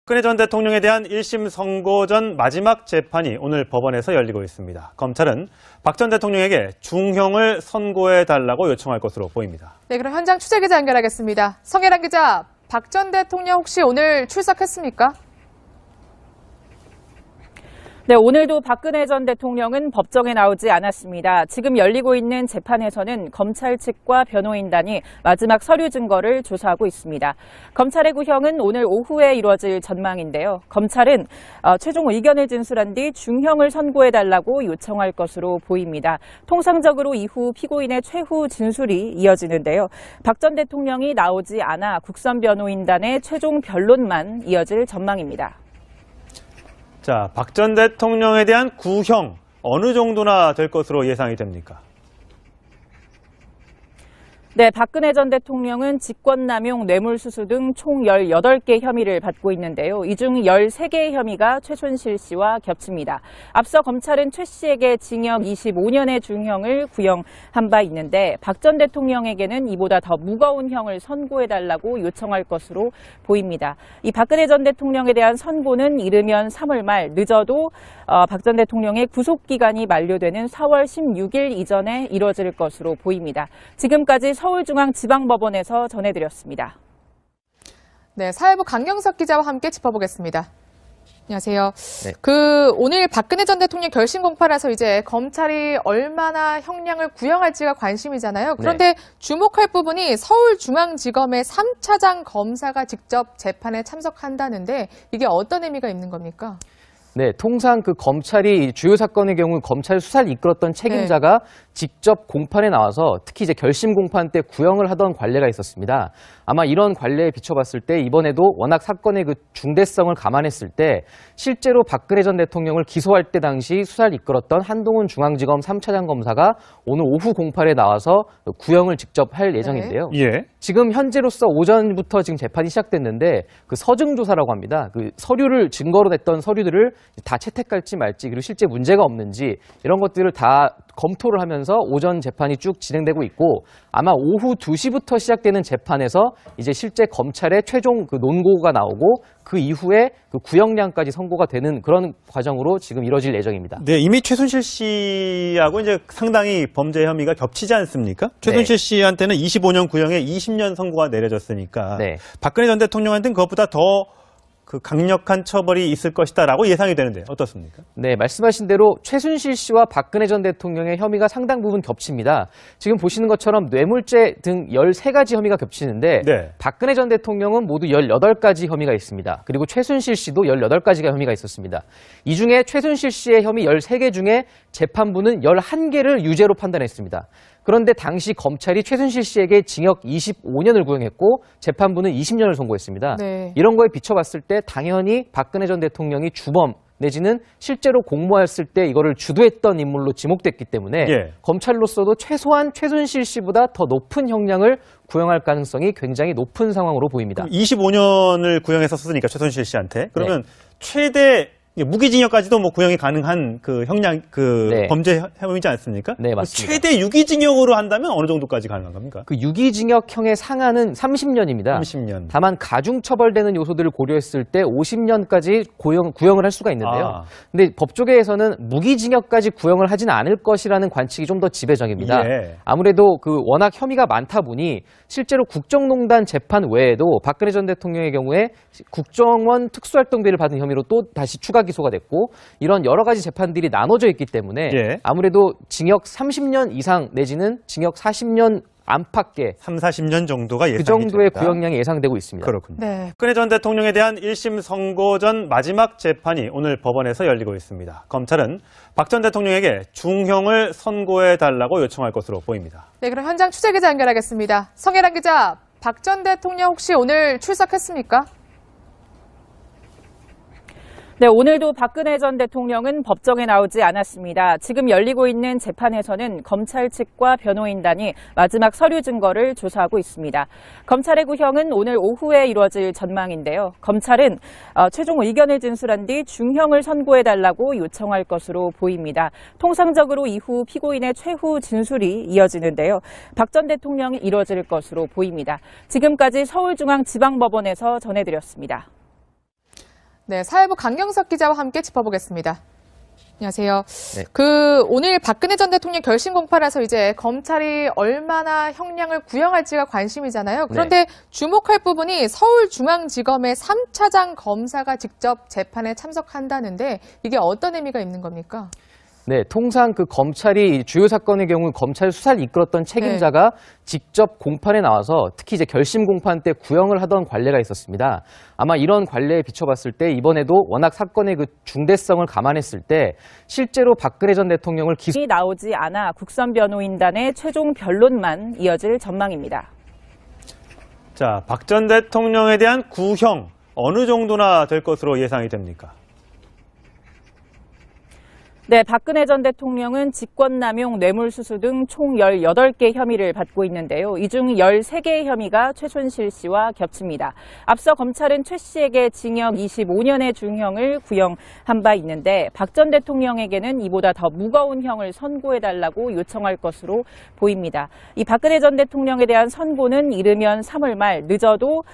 박근혜 전 대통령에 대한 1심 선고 전 마지막 재판이 오늘 법원에서 열리고 있습니다. 검찰은 박 전 대통령에게 중형을 선고해달라고 요청할 것으로 보입니다. 네, 그럼 현장 취재기자 연결하겠습니다. 성혜란 기자, 박 전 대통령 혹시 오늘 출석했습니까? 네, 오늘도 박근혜 전 대통령은 법정에 나오지 않았습니다. 지금 열리고 있는 재판에서는 검찰 측과 변호인단이 마지막 서류 증거를 조사하고 있습니다. 검찰의 구형은 오늘 오후에 이루어질 전망인데요. 검찰은 최종 의견을 진술한 뒤 중형을 선고해달라고 요청할 것으로 보입니다. 통상적으로 이후 피고인의 최후 진술이 이어지는데요. 박 전 대통령이 나오지 않아 국선 변호인단의 최종 변론만 이어질 전망입니다. 자, 박 전 대통령에 대한 구형 어느 정도나 될 것으로 예상이 됩니까? 네, 박근혜 전 대통령은 직권남용, 뇌물수수 등 총 18개 혐의를 받고 있는데요. 이 중 13개의 혐의가 최순실 씨와 겹칩니다. 앞서 검찰은 최 씨에게 징역 25년의 중형을 구형한 바 있는데 박 전 대통령에게는 이보다 더 무거운 형을 선고해달라고 요청할 것으로 보입니다. 이 박근혜 전 대통령에 대한 선고는 이르면 3월 말, 늦어도 박 전 대통령의 구속기간이 만료되는 4월 16일 이전에 이뤄질 것으로 보입니다. 지금까지 서울중앙지방법원에서 전해드렸습니다. 네, 사회부 강경석 기자와 함께 짚어보겠습니다. 안녕하세요. 네. 오늘 박근혜 전 대통령 결심 공판에서 이제 검찰이 얼마나 형량을 구형할지가 관심이잖아요. 그런데 주목할 부분이 서울중앙지검의 3차장 검사가 직접 재판에 참석한다는데 이게 어떤 의미가 있는 겁니까? 네, 통상 검찰이 주요 사건의 경우 검찰 수사를 이끌었던 책임자가 직접 공판에 나와서 특히 이제 결심 공판 때 구형을 하던 관례가 있었습니다. 아마 이런 관례에 비춰봤을 때 이번에도 워낙 사건의 중대성을 감안했을 때 실제로 박근혜 전 대통령을 기소할 때 당시 수사를 이끌었던 한동훈 중앙지검 3차장 검사가 오늘 오후 공판에 나와서 구형을 직접 할 예정인데요. 예. 지금 현재로서 오전부터 지금 재판이 시작됐는데 서증조사라고 합니다. 서류를 증거로 냈던 서류들을 다 채택할지 말지 그리고 실제 문제가 없는지 이런 것들을 다 검토를 하면서 오전 재판이 쭉 진행되고 있고 아마 오후 2시부터 시작되는 재판에서 이제 실제 검찰의 최종 논고가 나오고 그 이후에 구형량까지 선고가 되는 그런 과정으로 지금 이뤄질 예정입니다. 네, 이미 최순실 씨하고 이제 상당히 범죄 혐의가 겹치지 않습니까? 최순실 씨한테는 25년 구형에 20년 선고가 내려졌으니까 박근혜 전 대통령한테는 그것보다 더 강력한 처벌이 있을 것이다라고 예상이 되는데 어떻습니까? 네, 말씀하신 대로 최순실 씨와 박근혜 전 대통령의 혐의가 상당 부분 겹칩니다. 지금 보시는 것처럼 뇌물죄 등 13가지 혐의가 겹치는데 박근혜 전 대통령은 모두 18가지 혐의가 있습니다. 그리고 최순실 씨도 18가지가 혐의가 있었습니다. 이 중에 최순실 씨의 혐의 13개 중에 재판부는 11개를 유죄로 판단했습니다. 그런데 당시 검찰이 최순실 씨에게 징역 25년을 구형했고 재판부는 20년을 선고했습니다. 이런 거에 비춰봤을 때 당연히 박근혜 전 대통령이 주범 내지는 실제로 공모했을 때 이거를 주도했던 인물로 지목됐기 때문에 검찰로서도 최소한 최순실 씨보다 더 높은 형량을 구형할 가능성이 굉장히 높은 상황으로 보입니다. 25년을 구형했었으니까 최순실 씨한테 그러면 최대 무기징역까지도 구형이 가능한 형량 범죄 혐의지 않습니까? 네, 맞습니다. 최대 유기징역으로 한다면 어느 정도까지 가능한 겁니까? 유기징역형의 상한은 30년입니다. 30년. 다만 가중처벌되는 요소들을 고려했을 때 50년까지 구형을 할 수가 있는데요. 근데 법조계에서는 무기징역까지 구형을 하지는 않을 것이라는 관측이 좀 더 지배적입니다. 아무래도 워낙 혐의가 많다 보니 실제로 국정농단 재판 외에도 박근혜 전 대통령의 경우에 국정원 특수활동비를 받은 혐의로 또 다시 추가 기소가 됐고 이런 여러 가지 재판들이 나눠져 있기 때문에 아무래도 징역 30년 이상 내지는 징역 40년 안팎의 30-40년 정도가 예상이 그 정도의 됩니다. 구형량이 예상되고 있습니다. 그렇군요. 박근혜 전 대통령에 대한 1심 선고 전 마지막 재판이 오늘 법원에서 열리고 있습니다. 검찰은 박 전 대통령에게 중형을 선고해달라고 요청할 것으로 보입니다. 네, 그럼 현장 취재기자 연결하겠습니다. 성혜란 기자, 박 전 대통령 혹시 오늘 출석했습니까? 네, 오늘도 박근혜 전 대통령은 법정에 나오지 않았습니다. 지금 열리고 있는 재판에서는 검찰 측과 변호인단이 마지막 서류 증거를 조사하고 있습니다. 검찰의 구형은 오늘 오후에 이루어질 전망인데요. 검찰은 최종 의견을 진술한 뒤 중형을 선고해달라고 요청할 것으로 보입니다. 통상적으로 이후 피고인의 최후 진술이 이어지는데요. 박 전 대통령이 이뤄질 것으로 보입니다. 지금까지 서울중앙지방법원에서 전해드렸습니다. 네, 사회부 강경석 기자와 함께 짚어보겠습니다. 안녕하세요. 네. 오늘 박근혜 전 대통령 결심 공판에서 이제 검찰이 얼마나 형량을 구형할지가 관심이잖아요. 그런데 주목할 부분이 서울중앙지검의 3차장 검사가 직접 재판에 참석한다는데 이게 어떤 의미가 있는 겁니까? 네, 통상 그 검찰이 주요 사건의 경우 검찰 수사를 이끌었던 책임자가 직접 공판에 나와서 특히 이제 결심 공판 때 구형을 하던 관례가 있었습니다. 아마 이런 관례에 비춰봤을 때 이번에도 워낙 사건의 그 중대성을 감안했을 때 실제로 박근혜 전 대통령을 기소가 나오지 않아 국선 변호인단의 최종 변론만 이어질 전망입니다. 자, 박 전 대통령에 대한 구형 어느 정도나 될 것으로 예상이 됩니까? 네, 박근혜 전 대통령은 직권남용, 뇌물수수 등 총 18개 혐의를 받고 있는데요. 이 중 13개의 혐의가 최순실 씨와 겹칩니다. 앞서 검찰은 최 씨에게 징역 25년의 중형을 구형한 바 있는데 박 전 대통령에게는 이보다 더 무거운 형을 선고해달라고 요청할 것으로 보입니다. 이 박근혜 전 대통령에 대한 선고는 이르면 3월 말, 늦어도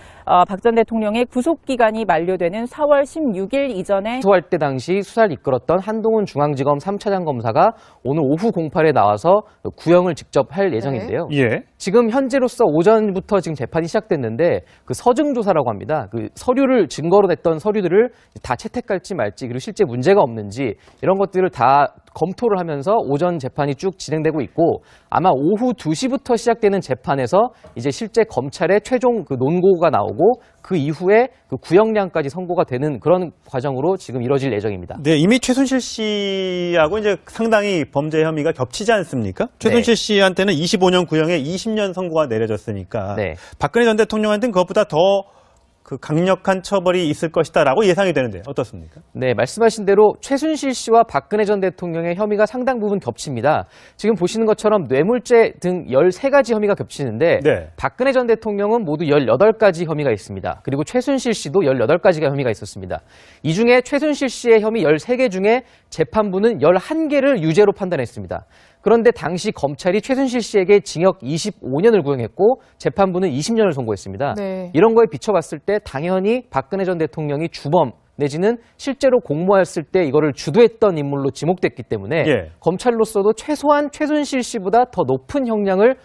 박 전 대통령의 구속기간이 만료되는 4월 16일 이전에 기소할 때 당시 수사를 이끌었던 한동훈 중앙지검 3차장 검사가 오늘 오후 공판에 나와서 구형을 직접 할 예정인데요. 지금 현재로서 오전부터 지금 재판이 시작됐는데 그 서증조사라고 합니다. 그 서류를 증거로 냈던 서류들을 다 채택할지 말지 그리고 실제 문제가 없는지 이런 것들을 다 검토를 하면서 오전 재판이 쭉 진행되고 있고 아마 오후 2시부터 시작되는 재판에서 이제 실제 검찰의 최종 그 논고가 나오고 그 이후에 그 구형량까지 선고가 되는 그런 과정으로 지금 이뤄질 예정입니다. 네, 이미 최순실 씨하고 이제 상당히 범죄 혐의가 겹치지 않습니까? 최순실 씨한테는 25년 구형에 20년 선고가 내려졌으니까 박근혜 전 대통령한테는 그것보다 더 그 강력한 처벌이 있을 것이다라고 예상이 되는데 어떻습니까? 네, 말씀하신 대로 최순실 씨와 박근혜 전 대통령의 혐의가 상당 부분 겹칩니다. 지금 보시는 것처럼 뇌물죄 등 13가지 혐의가 겹치는데 박근혜 전 대통령은 모두 18가지 혐의가 있습니다. 그리고 최순실 씨도 18가지가 혐의가 있었습니다. 이 중에 최순실 씨의 혐의 13개 중에 재판부는 11개를 유죄로 판단했습니다. 그런데 당시 검찰이 최순실 씨에게 징역 25년을 구형했고 재판부는 20년을 선고했습니다. 이런 거에 비춰봤을 때 당연히 박근혜 전 대통령이 주범 내지는 실제로 공모했을 때 이거를 주도했던 인물로 지목됐기 때문에 검찰로서도 최소한 최순실 씨보다 더 높은 형량을